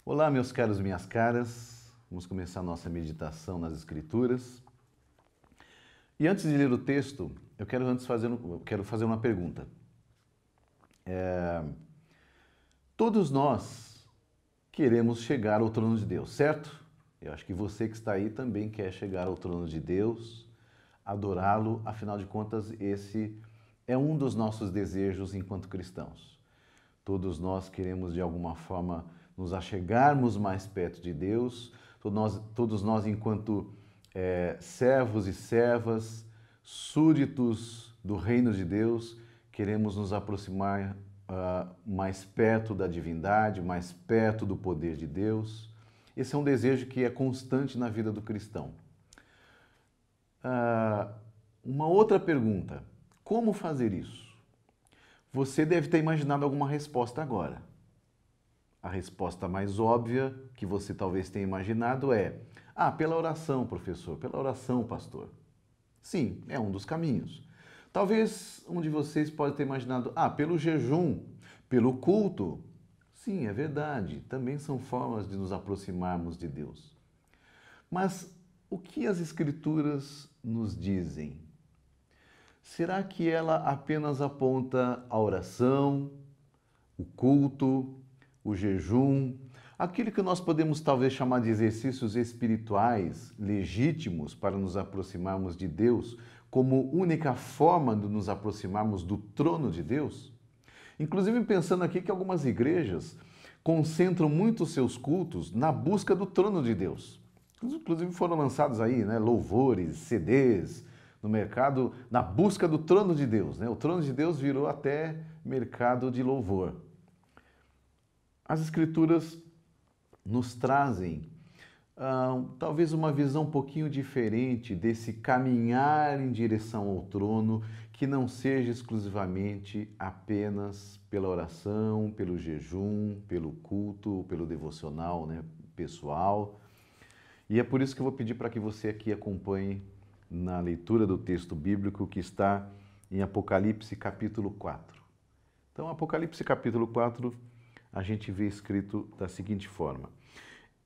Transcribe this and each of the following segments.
Olá, meus caros e minhas caras. Vamos começar a nossa meditação nas Escrituras. E antes de ler o texto, eu quero fazer uma pergunta. Todos nós queremos chegar ao trono de Deus, certo? Eu acho que você que está aí também quer chegar ao trono de Deus, adorá-lo, afinal de contas, esse é um dos nossos desejos enquanto cristãos. Todos nós queremos, de alguma forma, nos achegarmos mais perto de Deus, todos nós enquanto servos e servas, súditos do reino de Deus, queremos nos aproximar mais perto da divindade, mais perto do poder de Deus. Esse é um desejo que é constante na vida do cristão. Uma outra pergunta: como fazer isso? Você deve ter imaginado alguma resposta agora. A resposta mais óbvia que você talvez tenha imaginado é: pela oração, professor, pela oração, pastor. Sim, é um dos caminhos. Talvez um de vocês pode ter imaginado: pelo jejum, pelo culto. Sim, é verdade, também são formas de nos aproximarmos de Deus. Mas o que as Escrituras nos dizem? Será que ela apenas aponta a oração, o culto, o jejum, aquilo que nós podemos talvez chamar de exercícios espirituais legítimos para nos aproximarmos de Deus, como única forma de nos aproximarmos do trono de Deus? Inclusive pensando aqui que algumas igrejas concentram muito os seus cultos na busca do trono de Deus. Inclusive foram lançados aí, louvores, CDs no mercado na busca do trono de Deus. O trono de Deus virou até mercado de louvor. As Escrituras nos trazem talvez uma visão um pouquinho diferente desse caminhar em direção ao trono, que não seja exclusivamente apenas pela oração, pelo jejum, pelo culto, pelo devocional pessoal. E é por isso que eu vou pedir para que você aqui acompanhe na leitura do texto bíblico que está em Apocalipse capítulo 4. Então, Apocalipse capítulo 4, a gente vê escrito da seguinte forma: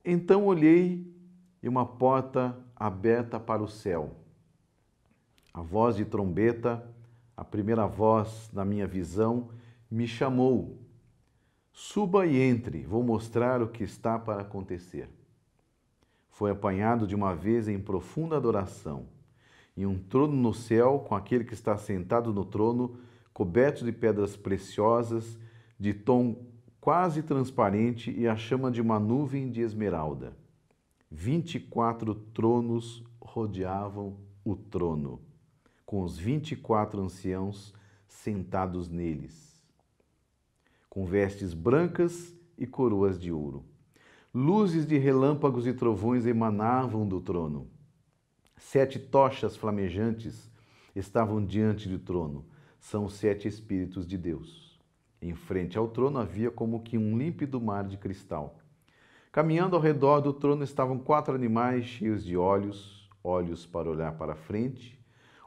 Então olhei e uma porta aberta para o céu. A voz de trombeta, a primeira voz da minha visão, me chamou: Suba e entre, vou mostrar o que está para acontecer. Foi apanhado de uma vez em profunda adoração, e um trono no céu, com aquele que está sentado no trono, coberto de pedras preciosas, de tom quase transparente, e a chama de uma nuvem de esmeralda. 24 tronos rodeavam o trono, com os 24 anciãos sentados neles, com vestes brancas e coroas de ouro. Luzes de relâmpagos e trovões emanavam do trono. 7 tochas flamejantes estavam diante do trono. São os 7 Espíritos de Deus. Em frente ao trono havia como que um límpido mar de cristal. Caminhando ao redor do trono estavam 4 animais cheios de olhos, olhos para olhar para frente,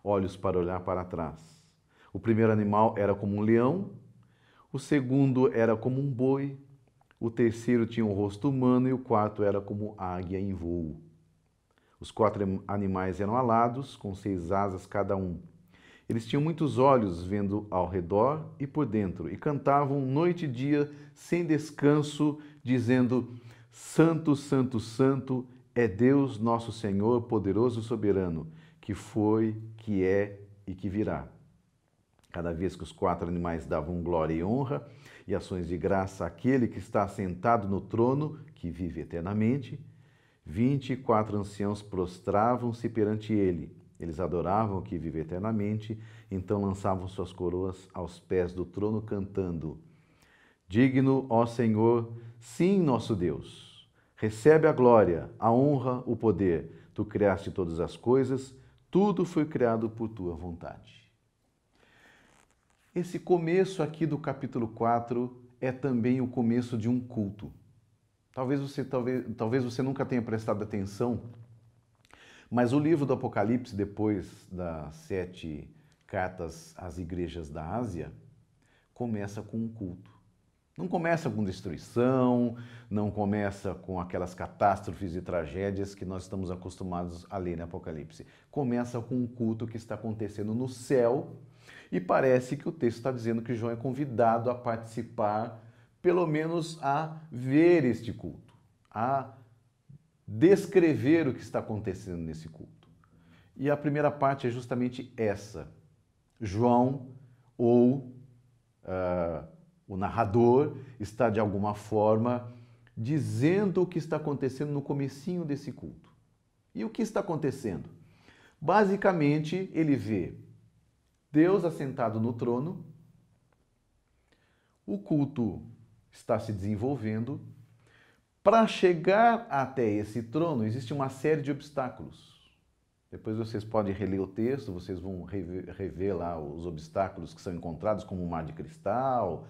olhos para olhar para trás. O primeiro animal era como um leão, o segundo era como um boi, o terceiro tinha um rosto humano e o quarto era como águia em voo. Os 4 animais eram alados, com 6 asas cada um. Eles tinham muitos olhos vendo ao redor e por dentro, e cantavam noite e dia sem descanso, dizendo: Santo, Santo, Santo é Deus nosso Senhor, poderoso e soberano, que foi, que é e que virá. Cada vez que os 4 animais davam glória e honra e ações de graça àquele que está sentado no trono, que vive eternamente, 24 anciãos prostravam-se perante ele. Eles adoravam o que vive eternamente, então lançavam suas coroas aos pés do trono, cantando: Digno, ó Senhor, sim, nosso Deus, recebe a glória, a honra, o poder. Tu criaste todas as coisas, tudo foi criado por tua vontade. Esse começo aqui do capítulo 4 é também o começo de um culto. Talvez você nunca tenha prestado atenção, mas o livro do Apocalipse, depois das 7 cartas às igrejas da Ásia, começa com um culto. Não começa com destruição, não começa com aquelas catástrofes e tragédias que nós estamos acostumados a ler no Apocalipse. Começa com um culto que está acontecendo no céu e parece que o texto está dizendo que João é convidado a participar, pelo menos a ver este culto, a descrever o que está acontecendo nesse culto. E a primeira parte é justamente essa. João, ou o narrador, está de alguma forma dizendo o que está acontecendo no comecinho desse culto. E o que está acontecendo? Basicamente, ele vê Deus assentado no trono, o culto está se desenvolvendo. Para chegar até esse trono, existe uma série de obstáculos. Depois vocês podem reler o texto, vocês vão rever lá os obstáculos que são encontrados, como o mar de cristal,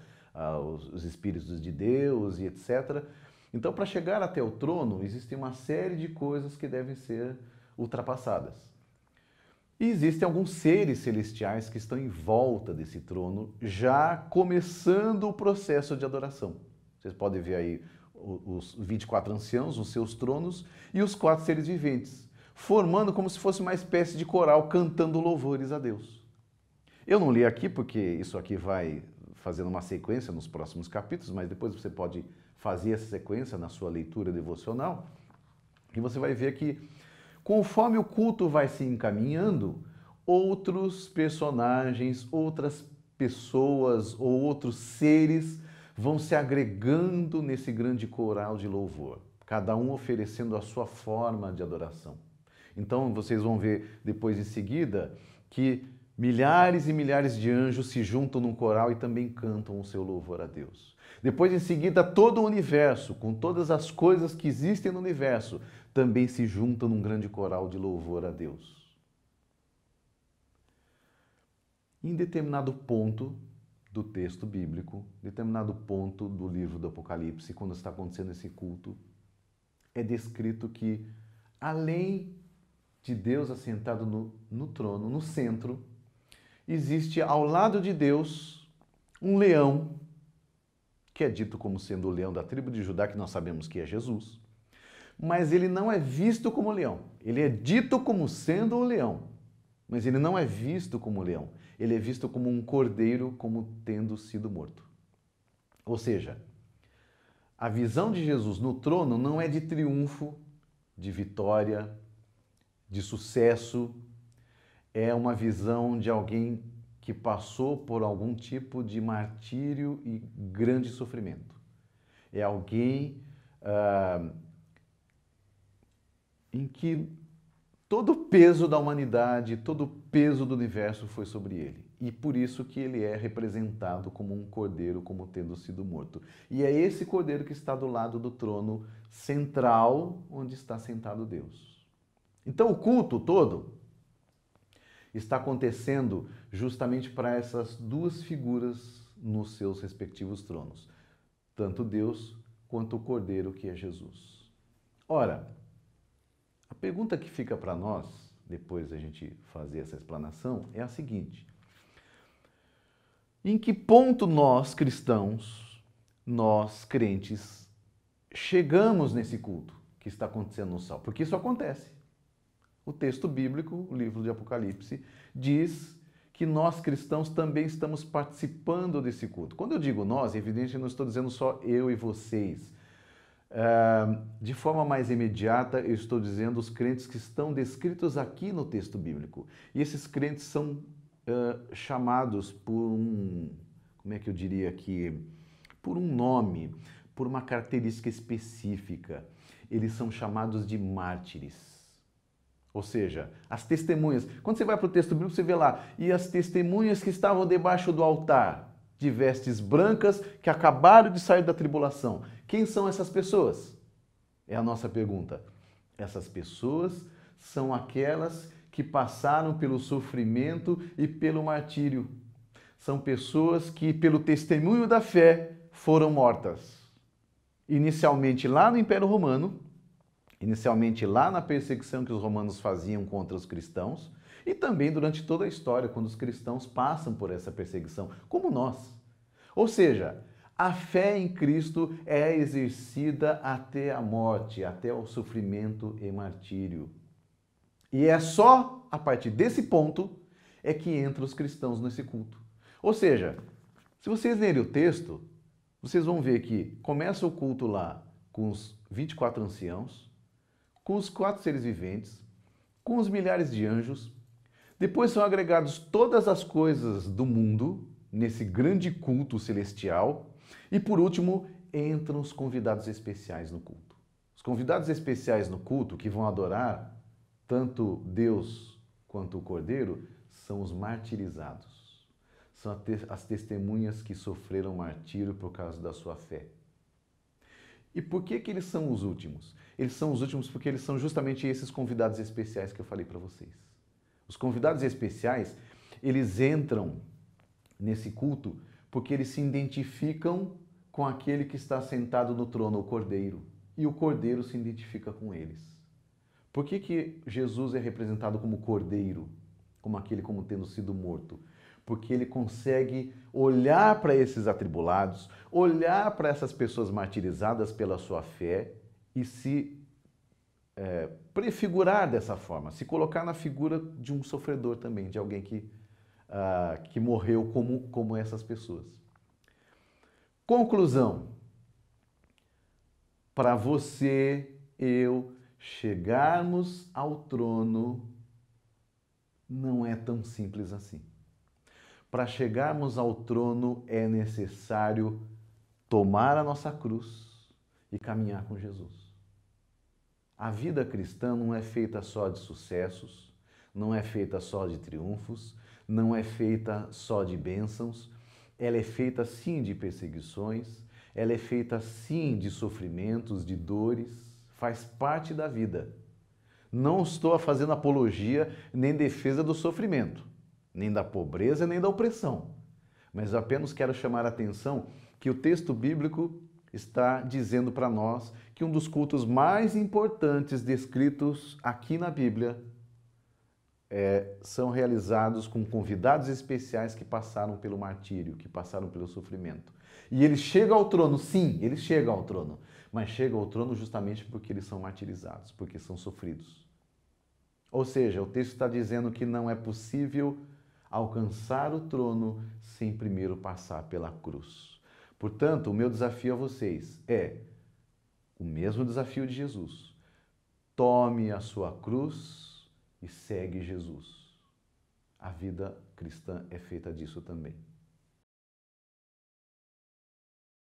os espíritos de Deus e etc. Então, para chegar até o trono, existe uma série de coisas que devem ser ultrapassadas. E existem alguns seres celestiais que estão em volta desse trono, já começando o processo de adoração. Vocês podem ver aí os 24 anciãos, os seus tronos, e os 4 seres viventes, formando como se fosse uma espécie de coral cantando louvores a Deus. Eu não li aqui porque isso aqui vai fazendo uma sequência nos próximos capítulos, mas depois você pode fazer essa sequência na sua leitura devocional, e você vai ver que conforme o culto vai se encaminhando, outros personagens, outras pessoas ou outros seres vão se agregando nesse grande coral de louvor, cada um oferecendo a sua forma de adoração. Então vocês vão ver depois em seguida que milhares e milhares de anjos se juntam num coral e também cantam o seu louvor a Deus. Depois em seguida todo o universo, com todas as coisas que existem no universo, também se juntam num grande coral de louvor a Deus. Em determinado ponto do texto bíblico, determinado ponto do livro do Apocalipse, quando está acontecendo esse culto, é descrito que, além de Deus assentado no trono, no centro, existe ao lado de Deus um leão, que é dito como sendo o leão da tribo de Judá, que nós sabemos que é Jesus, mas ele não é visto como leão. Ele é dito como sendo o leão, mas ele não é visto como leão. Ele é visto como um cordeiro, como tendo sido morto. Ou seja, a visão de Jesus no trono não é de triunfo, de vitória, de sucesso. É uma visão de alguém que passou por algum tipo de martírio e grande sofrimento. É alguém em que todo o peso da humanidade, todo o peso do universo foi sobre ele. E por isso que ele é representado como um cordeiro, como tendo sido morto. E é esse cordeiro que está do lado do trono central, onde está sentado Deus. Então o culto todo está acontecendo justamente para essas duas figuras nos seus respectivos tronos. Tanto Deus quanto o cordeiro que é Jesus. Ora, a pergunta que fica para nós, depois da gente fazer essa explanação, é a seguinte: em que ponto nós, cristãos, nós, crentes, chegamos nesse culto que está acontecendo no céu? Porque isso acontece. O texto bíblico, o livro de Apocalipse, diz que nós, cristãos, também estamos participando desse culto. Quando eu digo nós, é evidente que não estou dizendo só eu e vocês. De forma mais imediata, eu estou dizendo os crentes que estão descritos aqui no texto bíblico. E esses crentes são chamados por como é que eu diria aqui? Por um nome, por uma característica específica. Eles são chamados de mártires. Ou seja, as testemunhas. Quando você vai para o texto bíblico, você vê lá, e as testemunhas que estavam debaixo do altar, de vestes brancas, que acabaram de sair da tribulação. Quem são essas pessoas? É a nossa pergunta. Essas pessoas são aquelas que passaram pelo sofrimento e pelo martírio. São pessoas que, pelo testemunho da fé, foram mortas. Inicialmente lá no Império Romano, inicialmente lá na perseguição que os romanos faziam contra os cristãos, e também durante toda a história, quando os cristãos passam por essa perseguição, como nós. Ou seja, A fé em Cristo é exercida até a morte, até o sofrimento e martírio. E é só a partir desse ponto é que entram os cristãos nesse culto. Ou seja, se vocês lerem o texto, vocês vão ver que começa o culto lá com os 24 anciãos, com os 4 seres viventes, com os milhares de anjos. Depois são agregados todas as coisas do mundo nesse grande culto celestial. E por último, entram os convidados especiais no culto. Os convidados especiais no culto que vão adorar tanto Deus quanto o Cordeiro são os martirizados. São as testemunhas que sofreram martírio por causa da sua fé. E por que eles são os últimos? Eles são os últimos porque eles são justamente esses convidados especiais que eu falei para vocês. Os convidados especiais, eles entram nesse culto porque eles se identificam com aquele que está sentado no trono, o Cordeiro. E o Cordeiro se identifica com eles. Por que Jesus é representado como Cordeiro? Como aquele como tendo sido morto? Porque ele consegue olhar para esses atribulados, olhar para essas pessoas martirizadas pela sua fé e se prefigurar dessa forma, se colocar na figura de um sofredor também, de alguém que morreu como essas pessoas. Conclusão. Para você, eu, chegarmos ao trono, não é tão simples assim. Para chegarmos ao trono é necessário tomar a nossa cruz e caminhar com Jesus. A vida cristã não é feita só de sucessos, não é feita só de triunfos, não é feita só de bênçãos, ela é feita sim de perseguições, ela é feita sim de sofrimentos, de dores, faz parte da vida. Não estou fazendo apologia nem defesa do sofrimento, nem da pobreza, nem da opressão. Mas apenas quero chamar a atenção que o texto bíblico está dizendo para nós que um dos cultos mais importantes descritos aqui na Bíblia são realizados com convidados especiais que passaram pelo martírio, que passaram pelo sofrimento. E eles chegam ao trono, sim, eles chegam ao trono, mas chegam ao trono justamente porque eles são martirizados, porque são sofridos. Ou seja, o texto está dizendo que não é possível alcançar o trono sem primeiro passar pela cruz. Portanto, o meu desafio a vocês é o mesmo desafio de Jesus. Tome a sua cruz e segue Jesus. A vida cristã é feita disso também.